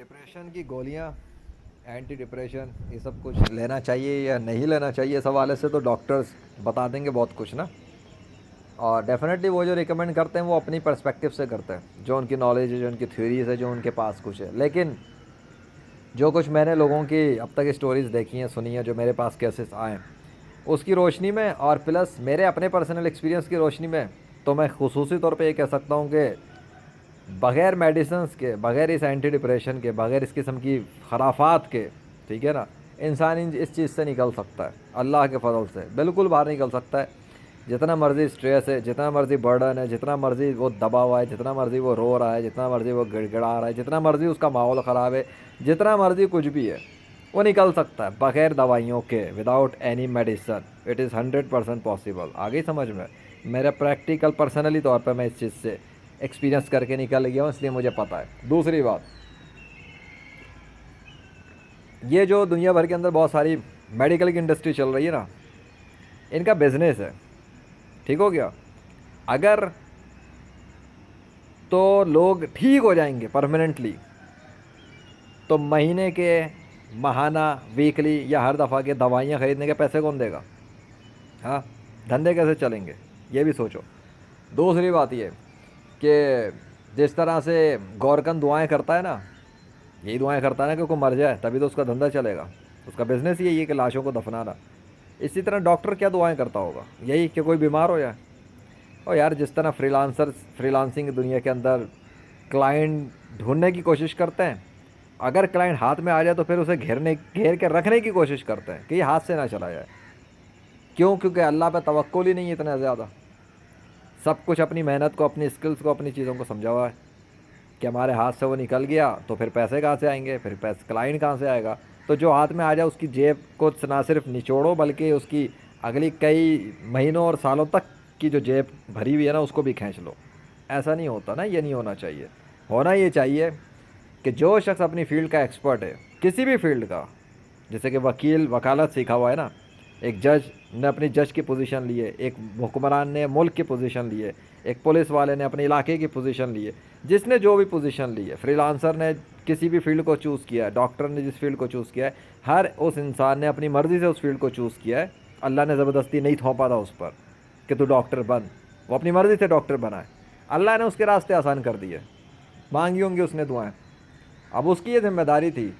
Depression کی گولیاں، anti depression, یہ سب کچھ لینا چاہیے یا نہیں لینا چاہیے، اس حوالے سے تو ڈاکٹرز بتا دیں گے بہت کچھ نا. اور ڈیفینیٹلی وہ جو ریکمینڈ کرتے ہیں وہ اپنی پرسپیکٹیو سے کرتے ہیں، جو ان کی نالج ہے، جو ان کی تھیوریز ہے، جو ان کے پاس کچھ ہے. لیکن جو کچھ میں نے لوگوں کی اب تک اسٹوریز دیکھی ہیں، سنی ہیں، جو میرے پاس کیسز آئے ہیں، اس کی روشنی میں اور پلس میرے اپنے پرسنل ایکسپیرینس کی روشنی میں تو میں خصوصی طور پہ یہ کہہ سکتا ہوں کہ بغیر میڈیسنس کے، بغیر اس اینٹی ڈپریشن کے، بغیر اس قسم کی خرافات کے، ٹھیک ہے نا، انسان اس چیز سے نکل سکتا ہے اللہ کے فضل سے، بالکل باہر نکل سکتا ہے. جتنا مرضی اسٹریس ہے، جتنا مرضی برڈن ہے، جتنا مرضی وہ دبا ہوا ہے، جتنا مرضی وہ رو رہا ہے، جتنا مرضی وہ گڑ گڑا رہا ہے، جتنا مرضی اس کا ماحول خراب ہے، جتنا مرضی کچھ بھی ہے، وہ نکل سکتا ہے بغیر دوائیوں کے، without any medicine. It is 100% possible. آگے سمجھ میں میرا پریکٹیکل پرسنلی طور پہ میں اس چیز سے ایکسپیرینس کر کے نکل گیا ہوں، اس لیے مجھے پتہ ہے. دوسری بات، یہ جو دنیا بھر کے اندر بہت ساری میڈیکل کی انڈسٹری چل رہی ہے نا، ان کا بزنس ہے، ٹھیک ہو گیا. اگر تو لوگ ٹھیک ہو جائیں گے پرماننٹلی تو مہینے کے، ماہانہ، ویکلی یا ہر دفعہ کے دوائیاں خریدنے کے پیسے کون دے گا؟ ہاں، دھندے کیسے چلیں گے؟ یہ بھی سوچو. دوسری بات یہ کہ جس طرح سے گورکن دعائیں کرتا ہے نا، یہی دعائیں کرتا ہے نا کہ کوئی مر جائے تبھی تو اس کا دھندا چلے گا، اس کا بزنس یہی ہے کہ لاشوں کو دفنانا. اسی طرح ڈاکٹر کیا دعائیں کرتا ہوگا؟ یہی کہ کوئی بیمار ہو جائے. اور یار جس طرح فری لانسنگ دنیا کے اندر کلائنٹ ڈھونڈنے کی کوشش کرتے ہیں، اگر کلائنٹ ہاتھ میں آ جائے تو پھر اسے گھیر کے رکھنے کی کوشش کرتے ہیں کہ یہ ہاتھ سے نہ چلا جائے. کیوں؟ کیونکہ اللہ پہ توکل ہی نہیں ہے اتنا زیادہ. سب کچھ اپنی محنت کو، اپنی اسکلس کو، اپنی چیزوں کو سمجھا ہوا ہے کہ ہمارے ہاتھ سے وہ نکل گیا تو پھر پیسے کہاں سے آئیں گے، پھر کلائنٹ کہاں سے آئے گا. تو جو ہاتھ میں آ جائے اس کی جیب کو نہ صرف نچوڑو بلکہ اس کی اگلی کئی مہینوں اور سالوں تک کی جو جیب بھری ہوئی ہے نا اس کو بھی کھینچ لو. ایسا نہیں ہوتا نا، یہ نہیں ہونا چاہیے. ہونا یہ چاہیے کہ جو شخص اپنی فیلڈ کا ایکسپرٹ ہے، کسی بھی فیلڈ کا، جیسے کہ وکیل وکالت سیکھا ہوا ہے نا، ایک جج نے اپنی جج کی پوزیشن لی ہے، ایک حکمران نے ملک کی پوزیشن لی ہے، ایک پولیس والے نے اپنے علاقے کی پوزیشن لی ہے، جس نے جو بھی پوزیشن لی ہے، فری لانسر نے کسی بھی فیلڈ کو چوز کیا ہے، ڈاکٹر نے جس فیلڈ کو چوز کیا ہے، ہر اس انسان نے اپنی مرضی سے اس فیلڈ کو چوز کیا ہے. اللہ نے زبردستی نہیں تھوپا تھا اس پر کہ تو ڈاکٹر بن، وہ اپنی مرضی سے ڈاکٹر بنا ہے. اللہ نے اس کے راستے آسان کر دیے، مانگی ہوں گی اس نے دعائیں. اب اس کی یہ ذمہ داری تھی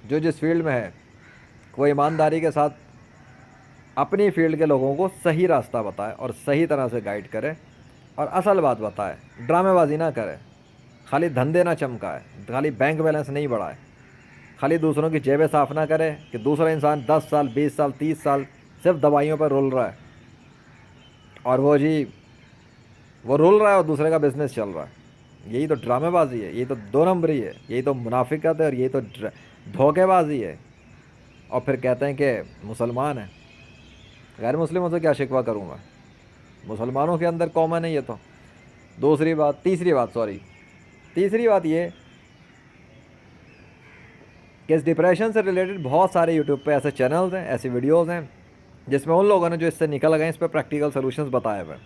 جو جس فیلڈ میں ہے وہ ایمانداری کے ساتھ اپنی فیلڈ کے لوگوں کو صحیح راستہ بتائے اور صحیح طرح سے گائیڈ کرے اور اصل بات بتائے. ڈرامے بازی نہ کرے، خالی دھندے نہ چمکائے، خالی بینک بیلنس نہیں بڑھائے، خالی دوسروں کی جیبیں صاف نہ کرے کہ دوسرا انسان 10 سال 20 سال 30 سال صرف دوائیوں پر رول رہا ہے اور وہ رول رہا ہے اور دوسرے کا بزنس چل رہا ہے. یہی تو ڈرامے بازی ہے، یہی تو دو نمبری ہے، یہی تو منافقت ہے اور یہی تو دھوکے بازی ہے. اور پھر کہتے ہیں کہ مسلمان ہیں. غیر مسلموں سے کیا شکوہ کروں گا، مسلمانوں کے اندر کامن ہے یہ تو. تیسری بات یہ کہ اس ڈپریشن سے ریلیٹڈ بہت سارے یوٹیوب پہ ایسے چینلز ہیں، ایسی ویڈیوز ہیں جس میں ان لوگوں نے جو اس سے نکل گئے اس پہ پریکٹیکل سولوشنز بتائے ہوئے.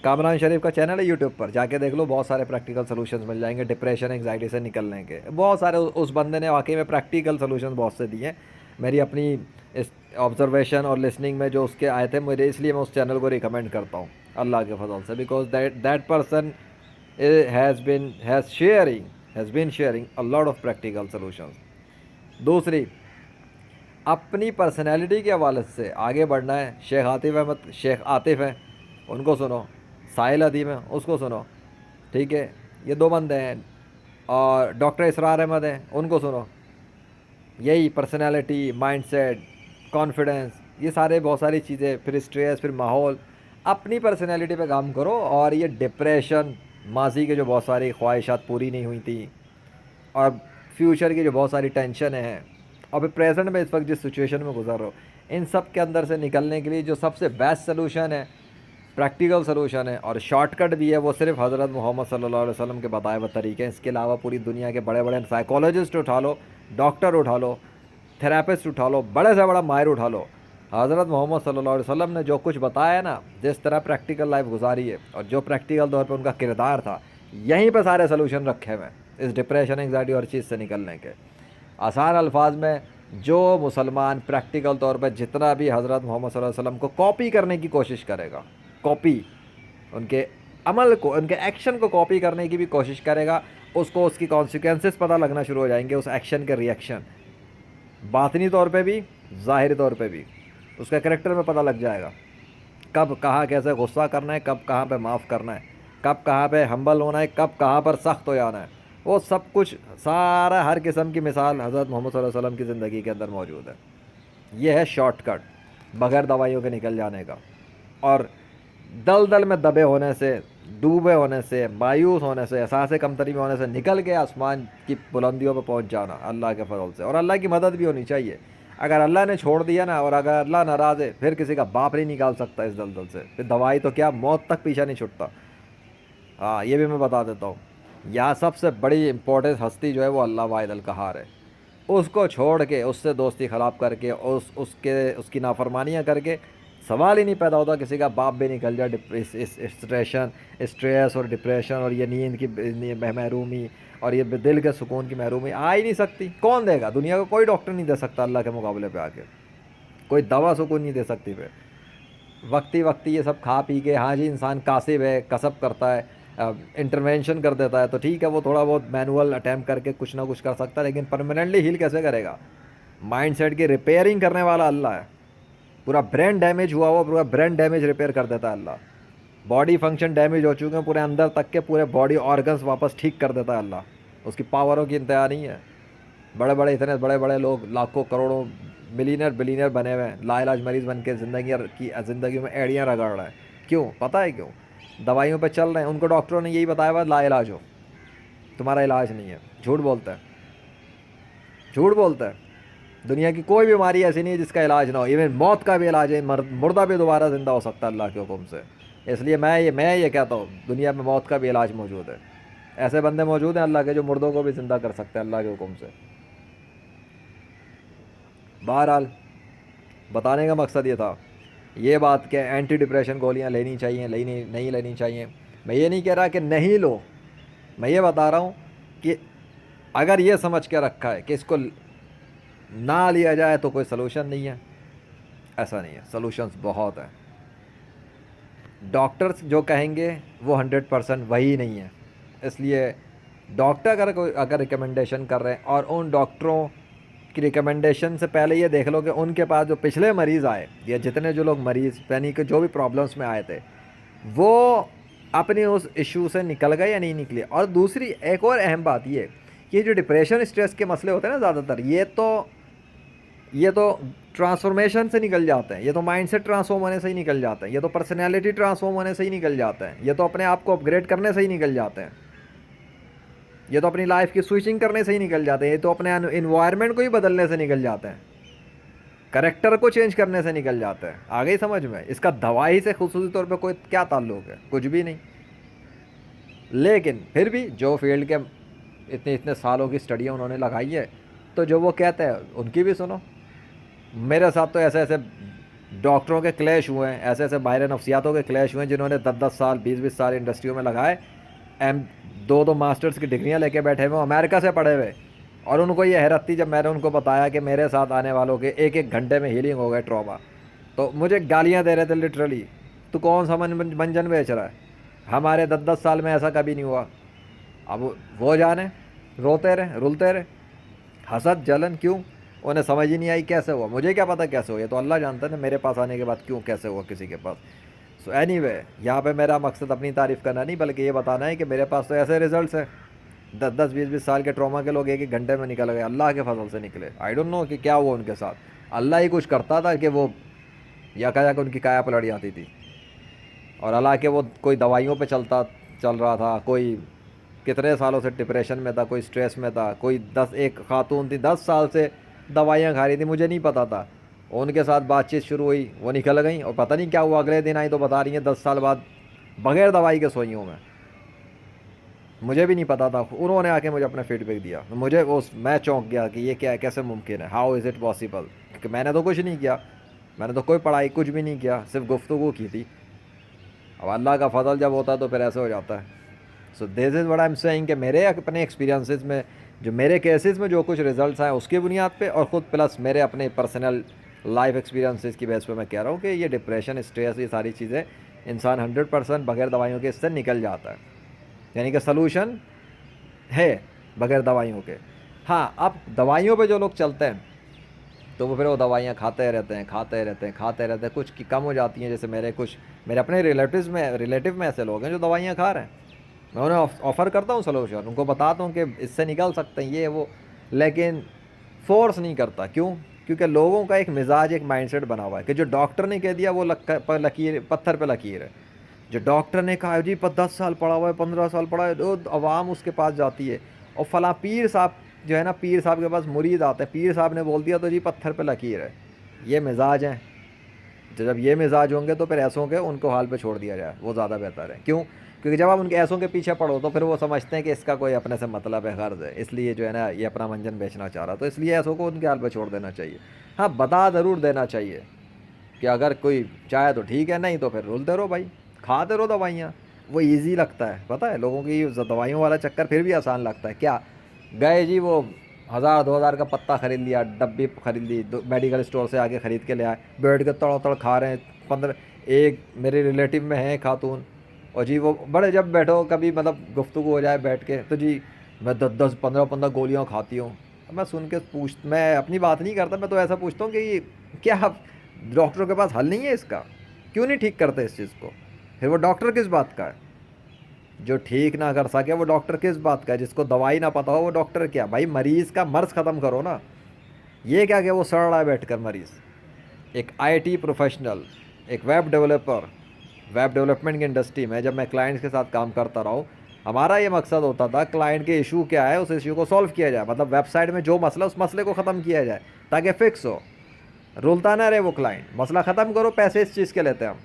کامران شریف کا چینل ہے یوٹیوب پر، جا کے دیکھ لو، بہت سارے پریکٹیکل سولوشنز مل جائیں گے ڈپریشن انگزائٹی سے نکلنے کے. بہت سارے اس بندے نے واقعی میں پریکٹیکل سولوشنز بہت سے دیے ہیں. میری اپنی اس آبزرویشن اور لسننگ میں جو اس کے آئے تھے مجھے، اس لیے میں اس چینل کو ریکمینڈ کرتا ہوں اللہ کے فضل سے، because that person has been sharing a lot of practical solutions. دوسری، اپنی پرسنالٹی کے حوالے سے آگے بڑھنا ہے. شیخ عاطف ہیں، ان کو سنو. ساحل ادیم ہے، اس کو سنو. ٹھیک ہے، یہ دو بندے ہیں. اور ڈاکٹر اسرار احمد ہیں، ان کو سنو. یہی پرسنالٹی، مائنڈ سیٹ، کانفیڈنس، یہ سارے بہت ساری چیزیں، پھر اسٹریس، پھر ماحول. اپنی پرسنالٹی پہ کام کرو. اور یہ ڈپریشن، ماضی کے جو بہت ساری خواہشات پوری نہیں ہوئی تھیں اور فیوچر کی جو بہت ساری ٹینشنیں ہیں اور پھر پریزنٹ میں اس وقت جس سچویشن میں گزر رہو، ان سب کے اندر سے نکلنے کے لیے جو سب سے بیسٹ سلوشن ہے، پریکٹیکل سلوشن ہے اور شارٹ کٹ بھی ہے، وہ صرف حضرت محمد صلی اللہ علیہ وسلم کے بتائے ہوئے طریقے ہیں. اس کے علاوہ پوری دنیا کے بڑے بڑے سائیکالوجسٹ اٹھا لو، ڈاکٹر اٹھا لو، تھراپسٹ اٹھا لو، بڑے سے بڑا ماہر اٹھا لو، حضرت محمد صلی اللہ علیہ وسلم نے جو کچھ بتایا ہے نا، جس طرح پریکٹیکل لائف گزاری ہے اور جو پریکٹیکل طور پہ ان کا کردار تھا، یہیں پہ سارے سلوشن رکھے ہوئے ہیں. اس ڈپریشن انگزائٹی اور چیز سے نکلنے کے. آسان الفاظ میں جو مسلمان پریکٹیکل طور پہ جتنا بھی حضرت محمد صلی اللہ علیہ وسلم کو کاپی کرنے کی کوشش کرے گا, کاپی ان کے عمل کو, ان کے ایکشن کو کاپی کرنے کی بھی کوشش کرے گا, اس کو اس کی کانسیکوینسز پتہ لگنا شروع ہو جائیں گے, اس ایکشن کے ریئیکشن باطنی طور پہ بھی ظاہری طور پہ بھی اس کا کریکٹر میں پتہ لگ جائے گا. کب کہاں کیسے غصہ کرنا ہے, کب کہاں پہ معاف کرنا ہے, کب کہاں پہ ہمبل ہونا ہے, کب کہاں پر سخت ہو جانا ہے, وہ سب کچھ سارا ہر قسم کی مثال حضرت محمد صلی اللہ علیہ وسلم کی زندگی کے اندر موجود ہے. یہ ہے شارٹ کٹ بغیر دوائیوں کے نکل جانے کا, اور دلدل میں دبے ہونے سے, ڈوبے ہونے سے, مایوس ہونے سے, احساس کمتری میں ہونے سے نکل کے آسمان کی بلندیوں پہ پہنچ جانا اللہ کے فضل سے. اور اللہ کی مدد بھی ہونی چاہیے. اگر اللہ نے چھوڑ دیا نا, اور اگر اللہ ناراض ہے, پھر کسی کا باپ نہیں نکال سکتا اس دلدل سے. پھر دوائی تو کیا, موت تک پیچھا نہیں چھوٹتا. ہاں یہ بھی میں بتا دیتا ہوں. یہاں سب سے بڑی امپورٹنٹ ہستی جو ہے وہ اللہ واحد القہار ہے. اس کو چھوڑ کے, اس سے دوستی خراب کر کے, اس کی نافرمانیاں کر کے سوال ہی نہیں پیدا ہوتا کسی کا باپ بھی نکل جائے. اسٹریس اور ڈپریشن اور یہ نیند کی محرومی اور یہ دل کے سکون کی محرومی آ ہی نہیں سکتی. کون دے گا؟ دنیا کو کوئی ڈاکٹر نہیں دے سکتا اللہ کے مقابلے پہ آ کے. کوئی دوا سکون نہیں دے سکتی پہ. وقتی یہ سب کھا پی کے, ہاں جی انسان کاسب ہے, کسب کرتا ہے, انٹرونشن کر دیتا ہے تو ٹھیک ہے, وہ تھوڑا بہت مینول اٹیمپٹ کر کے کچھ نہ کچھ کر سکتا ہے, لیکن پرماننٹلی ہیل کیسے کرے گا؟ مائنڈ سیٹ کی ریپیئرنگ کرنے والا اللہ ہے. پورا برین ڈیمیج ہوا ہوا پورا برین ڈیمیج ریپیئر کر دیتا ہے اللہ. باڈی فنکشن ڈیمیج ہو چکے ہیں پورے اندر تک کے, پورے باڈی آرگنس واپس ٹھیک کر دیتا ہے اللہ. اس کی پاوروں کی انتہا نہیں ہے. اتنے بڑے بڑے لوگ لاکھوں کروڑوں ملینئر بلینئر بنے ہوئے ہیں, لا علاج مریض بن کے زندگیوں میں ایڑیاں رگڑ رہے ہیں. کیوں؟ پتہ ہے کیوں؟ دوائیوں پہ چل رہے ہیں. ان کو ڈاکٹروں نے یہی بتایا ہوا لا علاج ہو, تمہارا علاج نہیں ہے. جھوٹ بولتا ہے. دنیا کی کوئی بیماری ایسی نہیں ہے جس کا علاج نہ ہو. ایون موت کا بھی علاج ہے, مردہ بھی دوبارہ زندہ ہو سکتا ہے اللہ کے حکم سے. اس لیے میں یہ کہتا ہوں دنیا میں موت کا بھی علاج موجود ہے. ایسے بندے موجود ہیں اللہ کے جو مردوں کو بھی زندہ کر سکتے ہیں اللہ کے حکم سے. بہرحال بتانے کا مقصد یہ تھا, یہ بات کہ اینٹی ڈپریشن گولیاں لینی چاہیے, نہیں لینی چاہیے. میں یہ نہیں کہہ رہا کہ نہیں لو, میں یہ بتا رہا ہوں کہ اگر یہ سمجھ کے رکھا ہے کہ اس کو نہ لیا جائے تو کوئی سلوشن نہیں ہے, ایسا نہیں ہے. سلوشنز بہت ہیں. ڈاکٹرز جو کہیں گے وہ 100% وہی نہیں ہے. اس لیے ڈاکٹر اگر ریکمنڈیشن کر رہے ہیں, اور ان ڈاکٹروں کی ریکمنڈیشن سے پہلے یہ دیکھ لو کہ ان کے پاس جو پچھلے مریض آئے, یا جتنے جو لوگ مریض یعنی کہ جو بھی پرابلمس میں آئے تھے, وہ اپنی اس ایشو سے نکل گئے یا نہیں نکلے. اور دوسری ایک اور اہم بات یہ جو ڈپریشن اسٹریس کے مسئلے ہوتے ہیں نا زیادہ تر, یہ تو ٹرانسفارمیشن سے نکل جاتے ہیں. یہ تو مائنڈ سیٹ ٹرانسفارم ہونے سے ہی نکل جاتے ہیں. یہ تو پرسنالٹی ٹرانسفارم ہونے سے ہی نکل جاتے ہیں. یہ تو اپنے آپ کو اپ گریڈ کرنے سے ہی نکل جاتے ہیں. یہ تو اپنی لائف کی سوئچنگ کرنے سے ہی نکل جاتے ہیں. یہ تو اپنے انوائرمنٹ کو ہی بدلنے سے نکل جاتے ہیں. کریکٹر کو چینج کرنے سے نکل جاتے ہیں. آ گئی سمجھ میں؟ اس کا دوائی سے خصوصی طور پہ کوئی کیا تعلق ہے؟ کچھ بھی نہیں. لیکن پھر بھی جو فیلڈ کے اتنے سالوں کی اسٹڈیاں انہوں نے لگائی ہے, تو جو وہ کہتے ہیں ان کی بھی سنو. میرے ساتھ تو ایسے ڈاکٹروں کے کلیش ہوئے ہیں, ایسے ماہر نفسیاتوں کے کلیش ہوئے ہیں جنہوں نے 10 سال 20 سال انڈسٹریوں میں لگائے, دو ماسٹرز کی ڈگریاں لے کے بیٹھے ہوئے, امریکہ سے پڑھے ہوئے. اور ان کو یہ حیرت تھی جب میں نے ان کو بتایا کہ میرے ساتھ آنے والوں کے ایک گھنٹے میں ہیلنگ ہو گئے ٹراما, تو مجھے گالیاں دے رہے تھے لٹرلی, تو کون سا منجن بیچ رہا ہے, ہمارے 10 سال میں ایسا کبھی نہیں ہوا. اب وہ جانے, روتے رہے, رلتے رہے, حسد جلن کیوں, انہیں سمجھ ہی نہیں آئی کیسے ہوا. مجھے کیا پتہ کیسے ہوا, یہ تو اللہ جانتا ہے نا میرے پاس آنے کے بعد کیوں کیسے ہوا کسی کے پاس. سو اینی وے, یہاں پہ میرا مقصد اپنی تعریف کرنا نہیں بلکہ یہ بتانا ہے کہ میرے پاس تو ایسے ریزلٹس ہیں. 10 20 سال کے ٹراما کے لوگ ایک گھنٹے میں نکل گئے, اللہ کے فضل سے نکلے. آئی ڈونٹ نو کہ کیا ہوا ان کے ساتھ. اللہ ہی کچھ کرتا تھا کہ وہ یا کہ ان کی کایا پلٹ جاتی تھی. اور اللہ کہ وہ کوئی دوائیوں پہ چل رہا تھا, کوئی کتنے سالوں سے ڈپریشن میں تھا, کوئی اسٹریس میں تھا, کوئی ایک خاتون تھی 10 سال سے دوائیاں کھا رہی تھی, مجھے نہیں پتا تھا. ان کے ساتھ بات چیت شروع ہوئی, وہ نکل گئیں, اور پتہ نہیں کیا ہوا, اگلے دن آئی تو بتا رہی ہیں 10 سال بعد بغیر دوائی کے سوئی ہوں میں. مجھے بھی نہیں پتا تھا, انہوں نے آ کے مجھے اپنا فیڈ بیک دیا. میں چونک گیا کہ یہ کیا ہے, کیسے ممکن ہے, ہاؤ از اٹ پاسبل, کہ میں نے تو کچھ نہیں کیا, میں نے تو کوئی پڑھائی کچھ بھی نہیں کیا, صرف گفتگو کی تھی. اب اللہ کا فضل جب ہوتا ہے تو پھر ایسے ہو جاتا ہے. So this is what I am seeing کہ میرے اپنے ایکسپیرینسز میں جو میرے کیسز میں جو کچھ ریزلٹس آئے اس کی بنیاد پہ، اور خود پلس میرے اپنے پرسنل لائف ایکسپیرینسز کی بیس پہ میں کہہ رہا ہوں کہ یہ ڈپریشن، اسٹریس، یہ ساری چیزیں انسان 100% بغیر دوائیوں کے اس سے نکل جاتا ہے، یعنی کہ سلوشن ہے بغیر دوائیوں کے۔ ہاں اب دوائیوں پہ جو لوگ چلتے ہیں تو وہ پھر وہ دوائیاں کھاتے رہتے ہیں، کچھ کی کم ہو جاتی ہیں، جیسے میرے اپنے ریلیٹیو میں ایسے لوگ ہیں جو دوائیاں کھا رہے ہیں، میں انہیں آفر کرتا ہوں سلوشن، ان کو بتاتا ہوں کہ اس سے نکل سکتے ہیں یہ وہ، لیکن فورس نہیں کرتا۔ کیوں؟ کیونکہ لوگوں کا ایک مزاج، ایک مائنڈ سیٹ بنا ہوا ہے کہ جو ڈاکٹر نے کہہ دیا وہ لکیر، پتھر پہ لکیر ہے۔ جو ڈاکٹر نے کہا جی 10 سال پڑھا ہوا ہے، 15 سال پڑھا ہے، عوام اس کے پاس جاتی ہے، اور فلاں پیر صاحب جو ہے نا، پیر صاحب کے پاس مرید آتے ہیں، پیر صاحب نے بول دیا تو جی پتھر پہ لکیر ہے۔ یہ مزاج ہیں، جب یہ مزاج ہوں گے تو پھر ایسوں کے ان کو حال پہ چھوڑ دیا جائے، وہ زیادہ بہتر ہے۔ کیوں؟ کیونکہ جب آپ ان کے ایسوں کے پیچھے پڑو تو پھر وہ سمجھتے ہیں کہ اس کا کوئی اپنے سے مطلب ہے، غرض ہے، اس لیے جو ہے نا یہ اپنا منجن بیچنا چاہ رہا، تو اس لیے ایسوں کو ان کے حال پہ چھوڑ دینا چاہیے۔ ہاں بتا ضرور دینا چاہیے کہ اگر کوئی چاہے تو ٹھیک ہے، نہیں تو پھر رولتے رہو بھائی، کھاتے رہو دوائیاں۔ وہ ایزی لگتا ہے، پتہ ہے لوگوں کی دوائیوں والا چکر پھر بھی آسان لگتا ہے۔ کیا گئے جی وہ 1000-2000 کا پتا خرید لیا، ڈبی خرید لی، میڈیکل اسٹور سے آگے خرید کے لے آئے، بیٹھ کے تڑ کھا رہے ہیں۔ ایک میرے ریلیٹیو میں ہے خاتون، اور جی وہ بڑے جب بیٹھو کبھی مطلب گفتگو ہو جائے بیٹھ کے تو جی میں 10-15 گولیاں کھاتی ہوں۔ میں سن کے میں اپنی بات نہیں کرتا، میں تو ایسا پوچھتا ہوں کہ یہ کیا ڈاکٹروں کے پاس حل نہیں ہے اس کا؟ کیوں نہیں ٹھیک کرتے اس چیز کو؟ پھر وہ ڈاکٹر کس بات کا ہے؟ جو ٹھیک نہ کر سکے وہ ڈاکٹر کس بات کا ہے؟ جس کو دوائی نہ پتہ ہو وہ ڈاکٹر کیا؟ بھائی مریض کا مرض ختم کرو نا، یہ کیا کہ وہ سڑ رہا ہے بیٹھ کر مریض۔ ایک IT پروفیشنل، ایک ویب ڈیولپر، ویب ڈیولپمنٹ کی انڈسٹری میں جب میں کلائنٹس کے ساتھ کام کرتا رہا ہوں، ہمارا یہ مقصد ہوتا تھا کلائنٹ کے ایشو کیا ہے اس ایشو کو سولو کیا جائے، مطلب ویب سائٹ میں جو مسئلہ اس مسئلے کو ختم کیا جائے تاکہ فکس ہو، رولتا نہ رہے وہ کلائنٹ، مسئلہ ختم کرو، پیسے اس چیز کے لیتے ہیں ہم،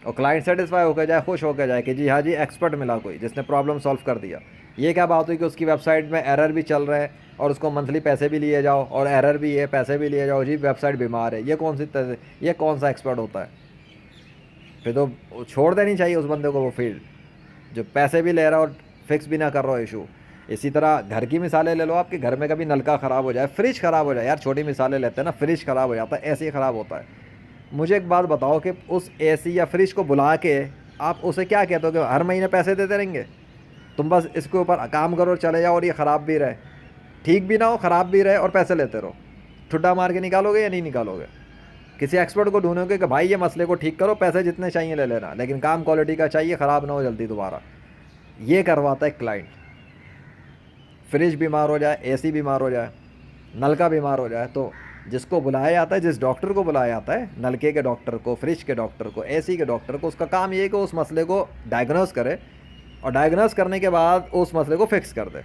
اور کلائنٹ سیٹسفائی ہو کے جائے، خوش ہو کے جائے کہ جی ہاں جی ایکسپرٹ ملا کوئی جس نے پرابلم سولو کر دیا۔ یہ کیا بات ہوئی کہ اس کی ویب سائٹ میں ایرر بھی چل رہا ہے اور اس کو منتھلی پیسے بھی لیے جاؤ، اور ایرر بھی ہے پیسے بھی لیے جاؤ، جی ویب سائٹ بیمار ہے، یہ کون سا ایکسپرٹ ہوتا ہے؟ پھر تو چھوڑ دینی چاہیے اس بندے کو وہ فیلڈ جو پیسے بھی لے رہا اور فکس بھی نہ کر رہا ہو ایشو۔ اسی طرح گھر کی مثالیں لے لو، آپ کے گھر میں کبھی نلکا خراب ہو جائے، فریج خراب ہو جائے، یار چھوٹی مثالیں لیتے ہیں نا، فریج خراب ہو جاتا ہے، ایسے ہی خراب ہوتا ہے۔ مجھے ایک بات بتاؤ کہ اس AC یا فریج کو بلا کے آپ اسے کیا کہتے ہو کہ ہر مہینے پیسے دیتے رہیں گے؟ تم بس اس کے اوپر کام کرو چلے جاؤ، اور یہ خراب بھی رہے، ٹھیک بھی نہ ہو، خراب بھی رہے، اور پیسے لیتے رہو، ٹھڈا مار کے نکالو گے یا نہیں نکالو گے؟ کسی ایکسپرٹ کو ڈھونڈو گے کہ بھائی یہ مسئلے کو ٹھیک کرو، پیسے جتنے چاہیے لے لینا، لیکن کام کوالٹی کا چاہیے، خراب نہ ہو جلدی دوبارہ۔ یہ کرواتا ہے کلائنٹ۔ فریج بیمار ہو جائے، AC بیمار ہو جائے، نلکا بیمار ہو جائے، تو جس کو بلایا جاتا ہے، جس ڈاکٹر کو بلایا جاتا ہے، نلکے کے ڈاکٹر کو، فریج کے ڈاکٹر کو، AC کے ڈاکٹر کو، اس کا کام یہ ہے کہ اس مسئلے کو ڈائگنوز کرے، اور ڈائگنوز کرنے کے بعد اس مسئلے کو فکس کر دے۔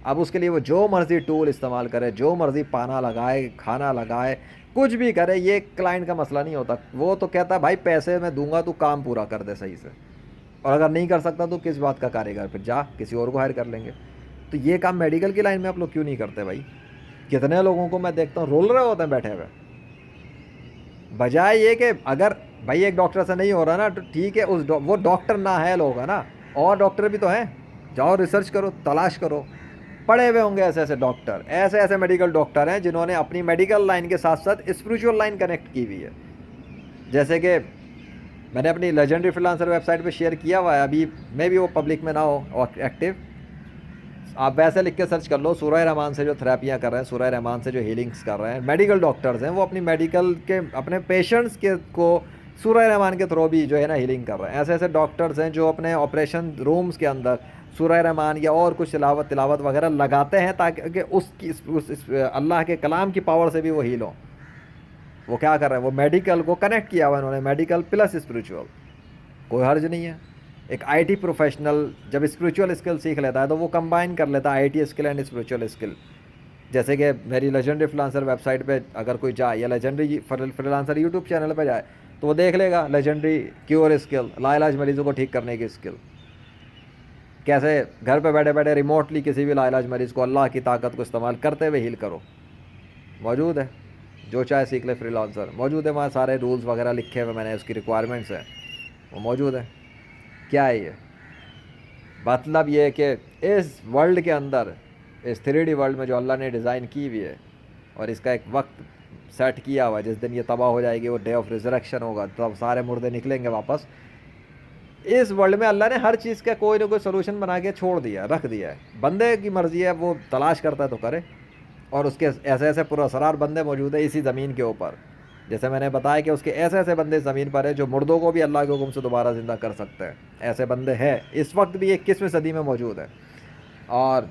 اب اس کے لیے وہ جو مرضی ٹول استعمال کرے، جو مرضی پانا لگائے، کھانا لگائے، کچھ بھی کرے، یہ کلائنٹ کا مسئلہ نہیں ہوتا۔ وہ تو کہتا ہے بھائی پیسے میں دوں گا، تو کام پورا کر دے صحیح سے، اور اگر نہیں کر سکتا تو کس بات کا کاریگر، پھر جا کسی اور کو ہائر کر لیں گے۔ تو یہ کام میڈیکل کی لائن میں آپ لوگ کیوں نہیں کرتے بھائی؟ کتنے لوگوں کو میں دیکھتا ہوں رول رہے ہوتے ہیں بیٹھے ہوئے، بجائے یہ کہ اگر بھائی ایک ڈاکٹر سے نہیں ہو رہا نا تو ٹھیک ہے، وہ ڈاکٹر نہ ہے لوگ ہے نا، اور ڈاکٹر بھی تو ہیں، جاؤ ریسرچ کرو، تلاش کرو، پڑھے ہوئے ہوں گے ایسے ایسے ڈاکٹر، ایسے ایسے میڈیکل ڈاکٹر ہیں جنہوں نے اپنی میڈیکل لائن کے ساتھ ساتھ اسپریچول لائن کنیکٹ کی ہوئی ہے۔ جیسے کہ میں نے اپنی لیجنڈری فریلانسر ویب سائٹ پہ شیئر کیا ہوا ہے، ابھی میں بھی وہ پبلک میں نہ ہو ایکٹیو، آپ ویسے لکھ کے سرچ کر لو، سورہ رحمان سے جو تھراپیاں کر رہے ہیں، سورہ رحمان سے جو ہیلنگس کر رہے ہیں، میڈیکل ڈاکٹرز ہیں، وہ اپنی میڈیکل کے اپنے پیشنٹس کے کو سورہ رحمان کے تھرو بھی جو ہے نا ہیلنگ کر رہے ہیں۔ ایسے ایسے ڈاکٹرز ہیں جو اپنے آپریشن رومز کے اندر سورہ رحمان یا اور کچھ تلاوت وغیرہ لگاتے ہیں تاکہ اس اللہ کے کلام کی پاور سے بھی وہ ہیل ہوں۔ وہ کیا کر رہے ہیں؟ وہ میڈیکل کو کنیکٹ کیا ہوا انہوں نے، میڈیکل پلس اسپریچول، کوئی حرج نہیں ہے۔ ایک IT پروفیشنل جب اسپریچول اسکل سیکھ لیتا ہے تو وہ کمبائن کر لیتا ہے IT skill and spiritual skill. جیسے کہ میری لیجنڈری فریلانسر ویب سائٹ پہ اگر کوئی جائے، یا لیجنڈری فریلانسر یوٹیوب چینل پہ جائے تو وہ دیکھ لے گا لیجنڈری کیور اسکل، لاعلاج مریضوں کو ٹھیک کرنے کی اسکل، کیسے گھر پہ بیٹھے بیٹھے ریموٹلی کسی بھی لاعلاج مریض کو اللہ کی طاقت کو استعمال کرتے ہوئے ہیل کرو، موجود ہے۔ جو چاہے سیکھ لے فریلانسر، موجود ہے وہاں، سارے رولز وغیرہ لکھے ہوئے میں نے، اس کی ریکوائرمنٹس ہیں وہ موجود ہے۔ کیا ہے یہ؟ مطلب یہ ہے کہ اس ورلڈ کے اندر، اس 3D ورلڈ میں جو اللہ نے ڈیزائن کی ہوئی ہے، اور اس کا ایک وقت سیٹ کیا ہوا ہے، جس دن یہ تباہ ہو جائے گی وہ ڈے آف ریزریکشن ہوگا، تب سارے مردے نکلیں گے واپس. اس ورلڈ میں اللہ نے ہر چیز کا کوئی نہ کوئی سولوشن بنا کے چھوڑ دیا، رکھ دیا ہے. بندے کی مرضی ہے، وہ تلاش کرتا ہے تو کرے. اور اس کے ایسے ایسے پراسرار بندے موجود ہیں اسی زمین کے اوپر، جیسے میں نے بتایا کہ اس کے ایسے ایسے بندے زمین پر ہیں جو مردوں کو بھی اللہ کے حکم سے دوبارہ زندہ کر سکتے ہیں. ایسے بندے ہیں اس وقت بھی 21ویں صدی میں موجود ہیں. اور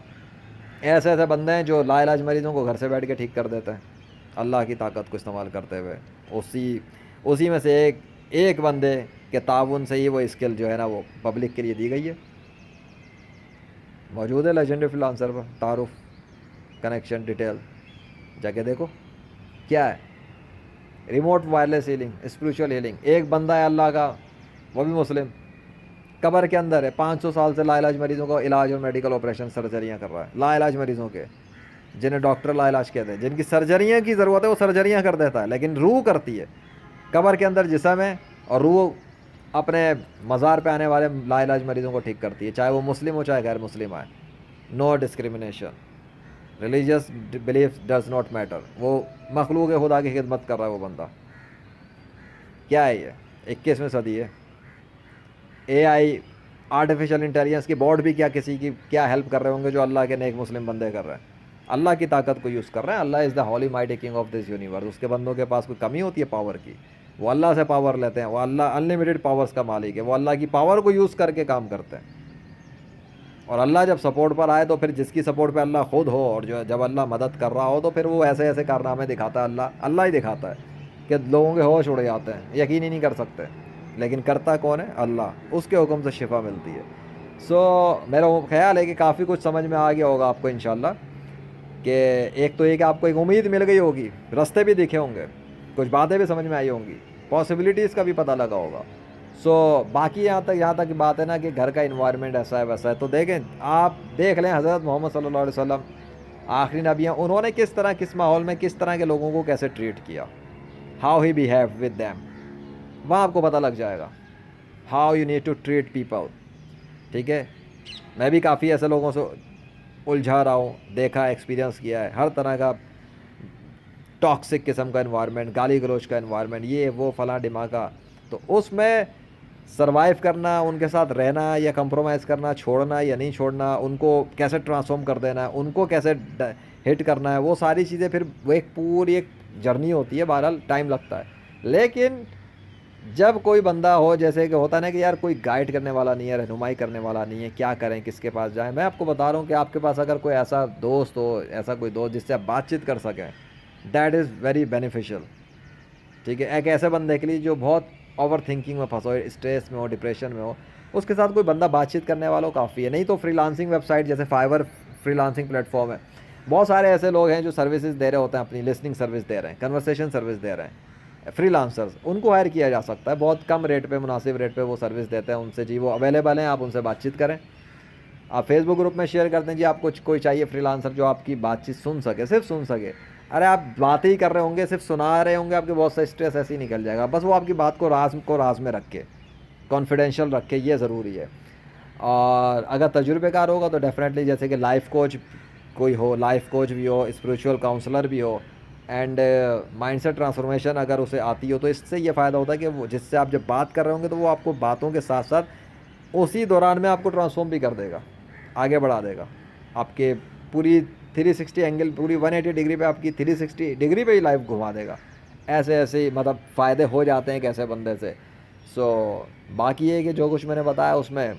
ایسے ایسے بندے ہیں جو لا علاج مریضوں کو گھر سے بیٹھ کے ٹھیک کر دیتے ہیں اللہ کی طاقت کو استعمال کرتے ہوئے. اسی میں سے ایک بندے کے تعاون سے ہی وہ اسکل جو ہے نا وہ پبلک کے لیے دی گئی ہے. موجود ہے لیجنڈری فریلانسر پر، تعارف، کنیکشن، ڈیٹیل جا کے دیکھو کیا ہے. Remote wireless healing, spiritual healing. ایک بندہ ہے اللہ کا، وہ بھی مسلم، قبر کے اندر ہے، 500 سال سے لا علاج مریضوں کو علاج اور میڈیکل آپریشن سرجریاں کر رہا ہے. لا علاج مریضوں کے، جنہیں ڈاکٹر لا علاج کہتے ہیں، جن کی سرجریاں کی ضرورت ہے وہ سرجریاں کر دیتا ہے، لیکن روح کرتی ہے. قبر کے اندر جسم ہے اور روح اپنے مزار پہ آنے والے لا علاج مریضوں کو ٹھیک کرتی ہے، چاہے وہ مسلم ہو چاہے غیر مسلم آئے. No discrimination. Religious belief does not matter. وہ مخلوق خدا کی خدمت کر رہا ہے وہ بندہ. کیا ہے یہ 21ویں صدی ہے. اے آئی، آرٹیفیشیل انٹیلیجنس کی بورڈ بھی کیا کسی کی کیا ہیلپ کر رہے ہوں گے جو اللہ کے نیک مسلم بندے کر رہے ہیں. اللہ کی طاقت کو یوز کر رہے ہیں. اللہ is the holy mighty king of this universe. اس کے بندوں کے پاس کوئی کمی ہوتی ہے پاور کی؟ وہ اللہ سے پاور لیتے ہیں. وہ اللہ انلمیٹڈ پاورز کا مالک ہے. وہ اللہ کی پاور کو یوز کر کے کام کرتے ہیں. اور اللہ جب سپورٹ پر آئے تو پھر جس کی سپورٹ پہ اللہ خود ہو، اور جب اللہ مدد کر رہا ہو تو پھر وہ ایسے ایسے کارنامے دکھاتا ہے. اللہ ہی دکھاتا ہے کہ لوگوں کے ہوش اڑ جاتے ہیں، یقین ہی نہیں کر سکتے. لیکن کرتا کون ہے؟ اللہ. اس کے حکم سے شفا ملتی ہے. میرا خیال ہے کہ کافی کچھ سمجھ میں آ گیا ہوگا آپ کو انشاءاللہ. کہ ایک تو یہ کہ آپ کو ایک امید مل گئی ہوگی، راستے بھی دکھے ہوں گے، کچھ باتیں بھی سمجھ میں آئی ہوں گی، پاسبلٹیز کا بھی پتہ لگا ہوگا. باقی یہاں تک بات ہے نا کہ گھر کا انوائرمنٹ ایسا ہے ویسا ہے. تو دیکھیں، آپ دیکھ لیں حضرت محمد صلی اللہ علیہ وسلم آخری نبی ہیں، انہوں نے کس ماحول میں کس طرح کے لوگوں کو کیسے ٹریٹ کیا. How he behave with them. وہاں آپ کو پتہ لگ جائے گا how you need to treat people. ٹھیک ہے. میں بھی کافی ایسے لوگوں سے الجھا رہا ہوں، دیکھا، ایکسپیرینس کیا ہے ہر طرح کا ٹاکسک قسم کا انوائرمنٹ، گالی گلوچ کا انوائرمنٹ، یہ وہ فلاں ڈماکا. تو اس میں سروائیو کرنا، ان کے ساتھ رہنا یا کمپرومائز کرنا، چھوڑنا یا نہیں چھوڑنا، ان کو کیسے ٹرانسفارم کر دینا ہے، ان کو کیسے ہٹ کرنا ہے، وہ ساری چیزیں پھر وہ ایک پوری جرنی ہوتی ہے. بہرحال ٹائم لگتا ہے. لیکن جب کوئی بندہ ہو، جیسے کہ ہوتا ہے نا کہ یار کوئی گائیڈ کرنے والا نہیں ہے، رہنمائی کرنے والا نہیں ہے، کیا کریں، کس کے پاس جائیں. میں آپ کو بتا رہا ہوں کہ آپ کے پاس اگر کوئی ایسا دوست ہو، ایسا کوئی دوست جس سے آپ بات چیت کر سکیں، دیٹ از ویری بینیفیشیل. ٹھیک ہے. ایک ایسے بندے کے لیے جو بہت اوور تھنکنگ میں پھنسا ہو، اسٹریس میں ہو، ڈپریشن میں ہو، اس کے ساتھ کوئی بندہ بات چیت کرنے والا کافی ہے. نہیں تو فری لانسنگ ویب سائٹ جیسے فائور فری لانسنگ پلیٹ فارم ہے. بہت سارے ایسے لوگ ہیں جو سروسز دے رہے ہوتے ہیں، اپنی لسننگ سروس دے رہے ہیں، کنورسیشن سروس دے رہے ہیں، فری لانسرز. ان کو ہائر کیا جا سکتا ہے بہت کم ریٹ پہ، مناسب ریٹ پہ وہ سروس دیتے ہیں. ان سے جی وہ اویلیبل ہیں، آپ ان سے بات چیت کریں. آپ فیس بک گروپ میں شیئر کرتے ہیں جی آپ کو کوئی چاہیے فری لانسر جو آپ کی بات چیت سن سکے، صرف سن سکے. ارے آپ باتیں ہی کر رہے ہوں گے، صرف سنا رہے ہوں گے، آپ کے بہت سے اسٹریس ایسے ہی نکل جائے گا. بس وہ آپ کی بات کو راز میں رکھ کے، کانفیڈینشیل رکھ کے، یہ ضروری ہے. اور اگر تجربے کار ہوگا تو ڈیفینیٹلی جیسے کہ لائف کوچ کوئی ہو، لائف کوچ بھی ہو، اسپریچول کاؤنسلر بھی ہو، اینڈ مائنڈ سیٹ ٹرانسفارمیشن اگر اسے آتی ہو، تو اس سے یہ فائدہ ہوتا ہے کہ وہ جس سے آپ جب بات کر رہے ہوں گے تو وہ آپ کو باتوں کے ساتھ ساتھ اسی دوران میں آپ کو ٹرانسفارم بھی کر دے گا، آگے بڑھا دے گا. آپ کے پوری 360 اینگل، پوری 180 ڈگری پہ، آپ کی 360 ڈگری پہ ہی لائف گھما دے گا. ایسے مطلب فائدے ہو جاتے ہیں کیسے بندے سے. باقی یہ کہ جو کچھ میں نے بتایا اس میں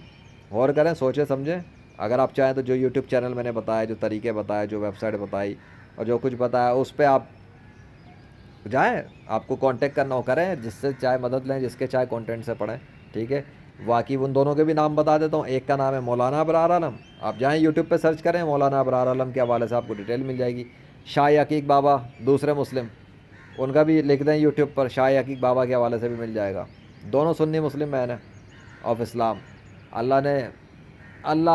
غور کریں، سوچیں سمجھیں. اگر آپ چاہیں تو جو یوٹیوب چینل میں نے بتایا، جو طریقے بتائے، جو ویب سائٹ بتائی، اور جو کچھ بتایا، اس پہ آپ جائیں. آپ کو کانٹیکٹ کرنا ہو کریں، جس سے چاہے مدد لیں، جس کے چاہے کانٹینٹ سے پڑھیں. ٹھیک ہے. باقی ان دونوں کے بھی نام بتا دیتا ہوں. ایک کا نام ہے مولانا ابرار عالم. آپ جائیں یوٹیوب پہ سرچ کریں مولانا ابرار عالم کے حوالے سے، آپ کو ڈیٹیل مل جائے گی. شاہ عقیق بابا دوسرے مسلم، ان کا بھی لکھ دیں یوٹیوب پر، شاہ عقیق بابا کے حوالے سے بھی مل جائے گا. دونوں سنی مسلم مین ہیں آف اسلام. اللہ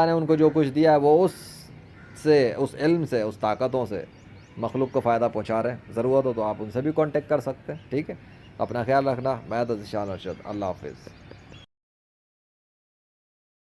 نے ان کو جو کچھ دیا ہے وہ اس علم سے، اس طاقتوں سے مخلوق کو فائدہ پہنچا رہے ہیں. ضرورت ہو تو آپ ان سے بھی کانٹیکٹ کر سکتے ہیں. ٹھیک ہے. اپنا خیال رکھنا. میں تو ذیشان ارشد. اللہ حافظ.